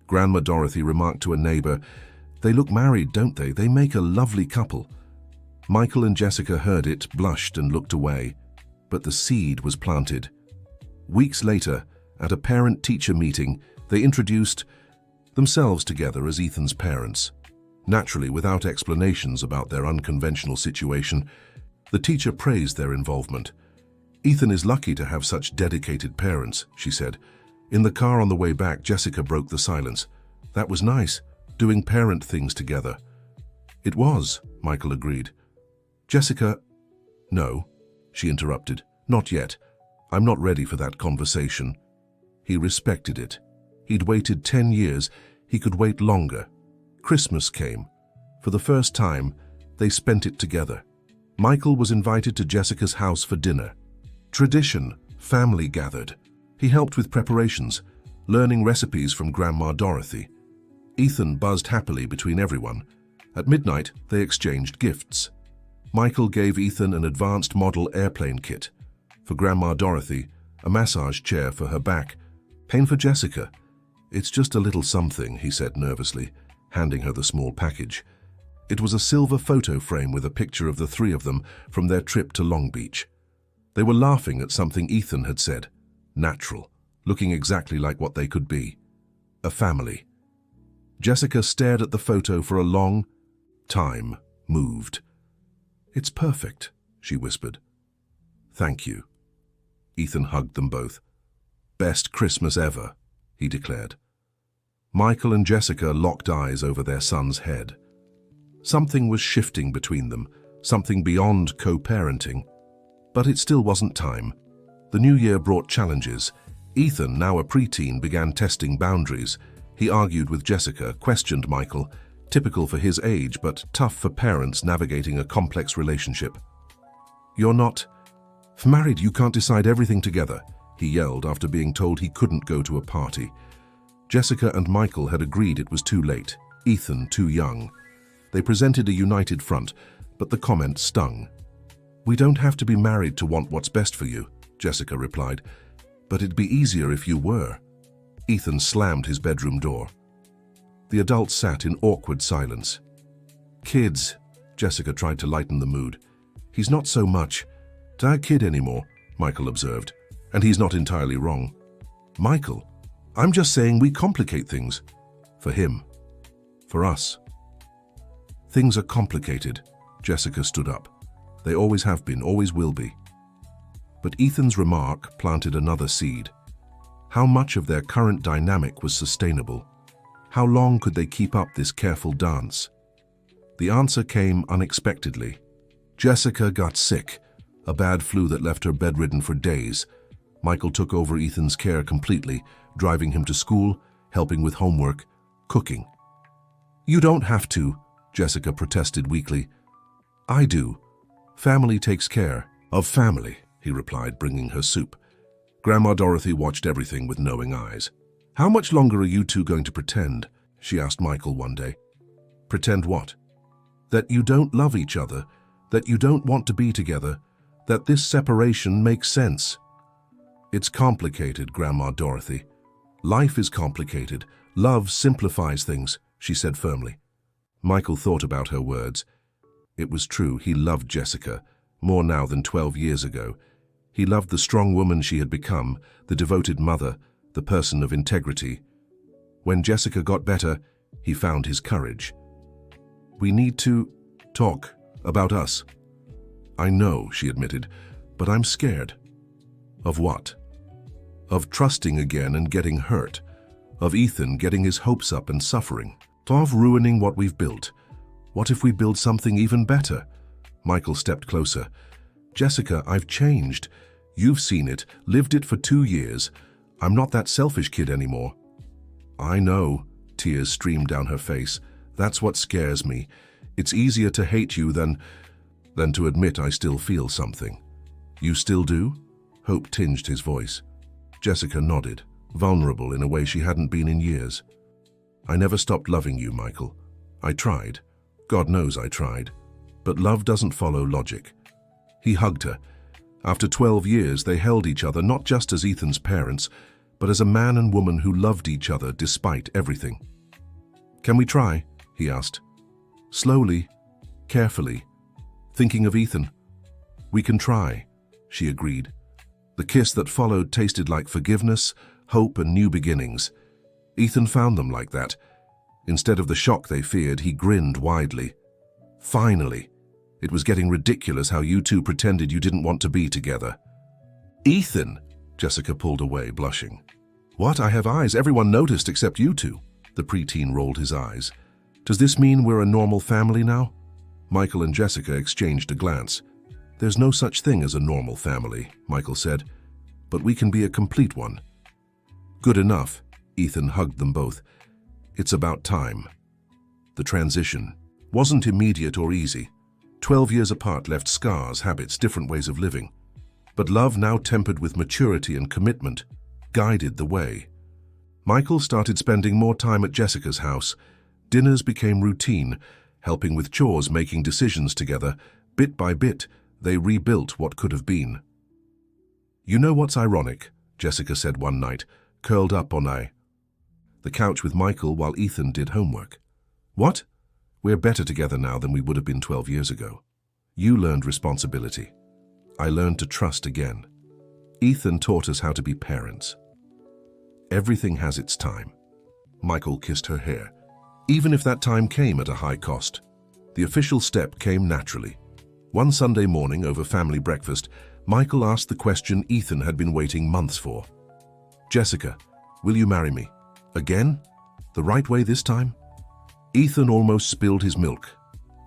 Grandma Dorothy remarked to a neighbor, "They look married, don't they? They make a lovely couple." Michael and Jessica heard it, blushed and looked away. But the seed was planted. Weeks later, at a parent-teacher meeting, they introduced themselves together as Ethan's parents. Naturally, without explanations about their unconventional situation, the teacher praised their involvement. "Ethan is lucky to have such dedicated parents," she said. In the car on the way back, Jessica broke the silence. "That was nice, doing parent things together." "It was," Michael agreed. "Jessica—" "No," she interrupted. "Not yet. I'm not ready for that conversation." He respected it. He'd waited 10 years. He could wait longer. Christmas came. For the first time, they spent it together. Michael was invited to Jessica's house for dinner. Tradition, family gathered. He helped with preparations, learning recipes from Grandma Dorothy. Ethan buzzed happily between everyone. At midnight, they exchanged gifts. Michael gave Ethan an advanced model airplane kit. For Grandma Dorothy, a massage chair for her back. Pain for Jessica. It's just a little something, he said nervously, handing her the small package. It was a silver photo frame with a picture of the three of them from their trip to Long Beach. They were laughing at something Ethan had said. Natural, looking exactly like what they could be. A family. Jessica stared at the photo for a long time, moved. "It's perfect," she whispered. "Thank you." Ethan hugged them both. "Best Christmas ever," he declared. Michael and Jessica locked eyes over their son's head. Something was shifting between them, something beyond co-parenting. But it still wasn't time. The new year brought challenges. Ethan, now a preteen, began testing boundaries. He argued with Jessica, questioned Michael, typical for his age but tough for parents navigating a complex relationship. "You're not married, you can't decide everything together," he yelled after being told he couldn't go to a party. Jessica and Michael had agreed it was too late, Ethan too young. They presented a united front, but the comment stung. "We don't have to be married to want what's best for you," Jessica replied, "but it'd be easier if you were." Ethan slammed his bedroom door. The adults sat in awkward silence. "Kids," Jessica tried to lighten the mood. "He's not so much a kid anymore," Michael observed, "and he's not entirely wrong." "Michael, I'm just saying we complicate things. For him. For us." "Things are complicated," Jessica stood up. "They always have been, always will be." But Ethan's remark planted another seed. How much of their current dynamic was sustainable? How long could they keep up this careful dance? The answer came unexpectedly. Jessica got sick, a bad flu that left her bedridden for days. Michael took over Ethan's care completely, driving him to school, helping with homework, cooking. "You don't have to," Jessica protested weakly. "I do. Family takes care of family," he replied, bringing her soup. Grandma Dorothy watched everything with knowing eyes. "How much longer are you two going to pretend?" she asked Michael one day. "Pretend what?" "That you don't love each other, that you don't want to be together, that this separation makes sense." "It's complicated, Grandma Dorothy. Life is complicated. Love simplifies things," she said firmly. Michael thought about her words. It was true, he loved Jessica, more now than 12 years ago. He loved the strong woman she had become, the devoted mother, the person of integrity. When Jessica got better, he found his courage. "We need to talk about us." "I know," she admitted, "but I'm scared." "Of what?" "Of trusting again and getting hurt. Of Ethan getting his hopes up and suffering. Of ruining what we've built. What if we build something even better?" Michael stepped closer. "Jessica, I've changed. You've seen it, lived it for 2 years. I'm not that selfish kid anymore." "I know." Tears streamed down her face. "That's what scares me. It's easier to hate you than to admit I still feel something." "You still do?" Hope tinged his voice. Jessica nodded, vulnerable in a way she hadn't been in years. "I never stopped loving you, Michael. I tried. God knows I tried. But love doesn't follow logic." He hugged her. After 12 years, they held each other not just as Ethan's parents, but as a man and woman who loved each other despite everything. "Can we try?" he asked. Slowly, carefully, thinking of Ethan. "We can try," she agreed. The kiss that followed tasted like forgiveness, hope, and new beginnings. Ethan found them like that. Instead of the shock they feared, he grinned widely. "Finally! It was getting ridiculous how you two pretended you didn't want to be together." "Ethan!" Jessica pulled away, blushing. "What? I have eyes. Everyone noticed except you two." The preteen rolled his eyes. "Does this mean we're a normal family now?" Michael and Jessica exchanged a glance. "There's no such thing as a normal family," Michael said, "but we can be a complete one." "Good enough." Ethan hugged them both. "It's about time." The transition wasn't immediate or easy. 12 years apart left scars, habits, different ways of living. But love, now tempered with maturity and commitment, guided the way. Michael started spending more time at Jessica's house. Dinners became routine, helping with chores, making decisions together. Bit by bit, they rebuilt what could have been. "You know what's ironic?" Jessica said one night, curled up on the couch with Michael while Ethan did homework. "What? We're better together now than we would have been 12 years ago. You learned responsibility. I learned to trust again. Ethan taught us how to be parents. Everything has its time." Michael kissed her hair, even if that time came at a high cost. The official step came naturally. One Sunday morning over family breakfast, Michael asked the question Ethan had been waiting months for. "Jessica, will you marry me? Again? The right way this time?" Ethan almost spilled his milk.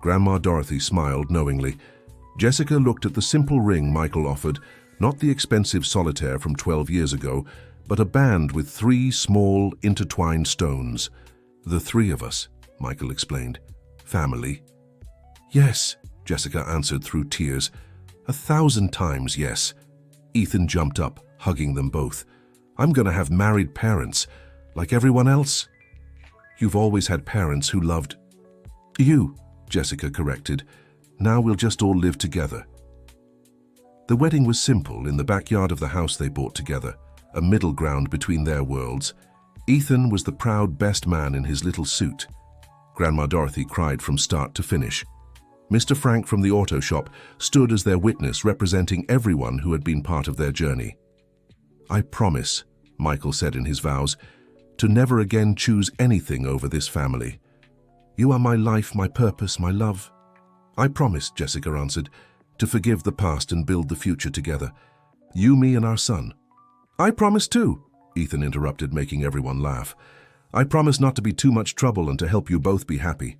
Grandma Dorothy smiled knowingly. Jessica looked at the simple ring Michael offered, not the expensive solitaire from 12 years ago, but a band with 3 small, intertwined stones. "The 3 of us," Michael explained. "Family." "Yes," Jessica answered through tears. "1,000 times yes." Ethan jumped up, hugging them both. "I'm gonna have married parents, like everyone else." "You've always had parents who loved you," Jessica corrected. "Now we'll just all live together." The wedding was simple in the backyard of the house they bought together, a middle ground between their worlds. Ethan was the proud best man in his little suit. Grandma Dorothy cried from start to finish. Mr. Frank from the auto shop stood as their witness, representing everyone who had been part of their journey. "I promise," Michael said in his vows, "to never again choose anything over this family. You are my life, my purpose, my love." "I promise," Jessica answered, "to forgive the past and build the future together. You, me, and our son." "I promise too," Ethan interrupted, making everyone laugh. "I promise not to be too much trouble and to help you both be happy."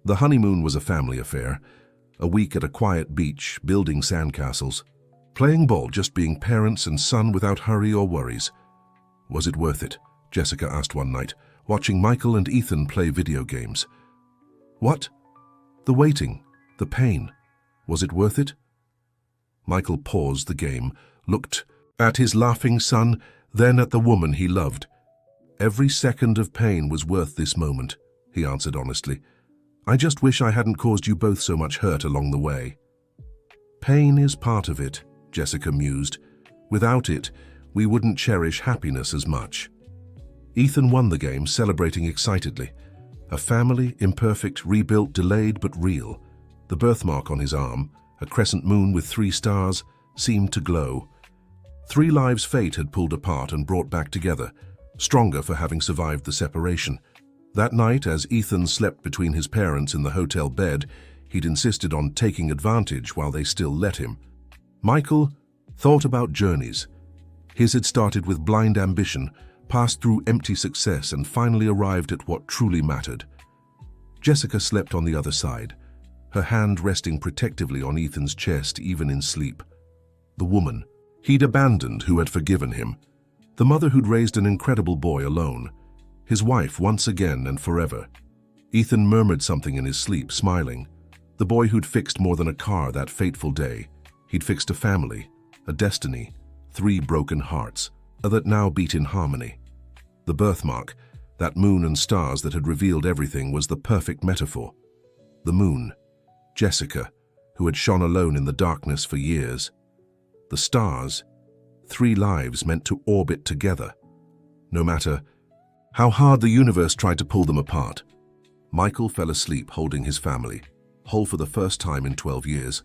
The honeymoon was a family affair. A week at a quiet beach, building sandcastles. Playing ball, just being parents and son without hurry or worries. "Was it worth it?" Jessica asked one night, watching Michael and Ethan play video games. "What? The waiting, the pain. Was it worth it?" Michael paused the game, looked at his laughing son, then at the woman he loved. "Every second of pain was worth this moment," he answered honestly. "I just wish I hadn't caused you both so much hurt along the way." "Pain is part of it," Jessica mused. "Without it, we wouldn't cherish happiness as much." Ethan won the game, celebrating excitedly. A family, imperfect, rebuilt, delayed but real. The birthmark on his arm, a crescent moon with 3 stars, seemed to glow. 3 lives fate had pulled apart and brought back together, stronger for having survived the separation. That night, as Ethan slept between his parents in the hotel bed, he'd insisted on taking advantage while they still let him. Michael thought about journeys. His had started with blind ambition, passed through empty success, and finally arrived at what truly mattered. Jessica slept on the other side, her hand resting protectively on Ethan's chest even in sleep. The woman he'd abandoned, who had forgiven him. The mother who'd raised an incredible boy alone. His wife once again and forever. Ethan murmured something in his sleep, smiling. The boy who'd fixed more than a car that fateful day. He'd fixed a family, a destiny, 3 broken hearts, that now beat in harmony. The birthmark, that moon and stars that had revealed everything, was the perfect metaphor. The moon, Jessica, who had shone alone in the darkness for years. The stars, 3 lives meant to orbit together. No matter how hard the universe tried to pull them apart. Michael fell asleep holding his family, whole for the first time in 12 years.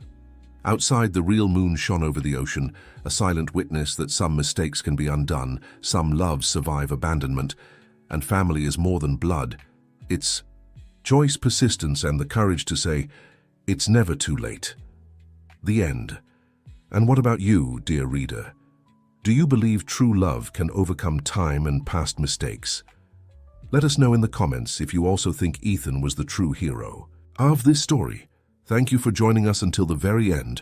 Outside, the real moon shone over the ocean, a silent witness that some mistakes can be undone, some loves survive abandonment, and family is more than blood. It's choice, persistence, and the courage to say, it's never too late. The end. And what about you, dear reader? Do you believe true love can overcome time and past mistakes? Let us know in the comments if you also think Ethan was the true hero of this story. Thank you for joining us until the very end.